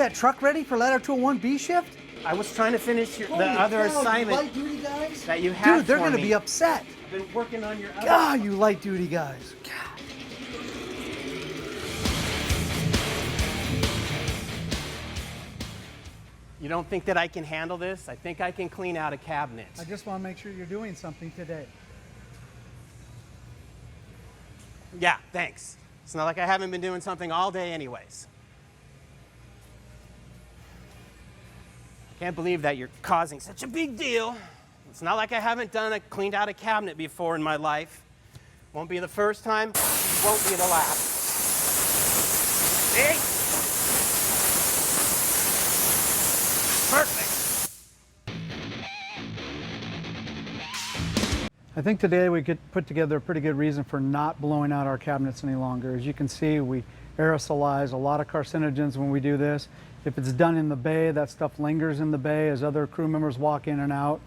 that truck ready for ladder 201B shift? I was trying to finish the Holy other cow, assignment light duty guys? that you had Dude, they're for gonna me. be upset. I've been working on your other. God, you light duty guys. God. You don't think that I can handle this? I think I can clean out a cabinet. I just want to make sure you're doing something today. Yeah, thanks. It's not like I haven't been doing something all day anyways. Can't believe that you're causing such a big deal. It's not like I haven't cleaned out a cabinet before in my life. Won't be the first time, won't be the last. See? Perfect. I think today we could put together a pretty good reason for not blowing out our cabinets any longer. As you can see, we aerosolize a lot of carcinogens when we do this. If it's done in the bay, that stuff lingers in the bay as other crew members walk in and out.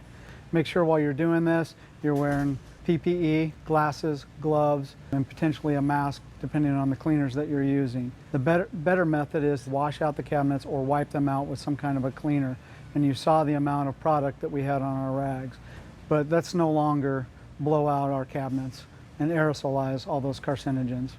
Make sure while you're doing this, you're wearing PPE, glasses, gloves, and potentially a mask, depending on the cleaners that you're using. The better method is to wash out the cabinets or wipe them out with some kind of a cleaner. And you saw the amount of product that we had on our rags. But let's no longer blow out our cabinets and aerosolize all those carcinogens.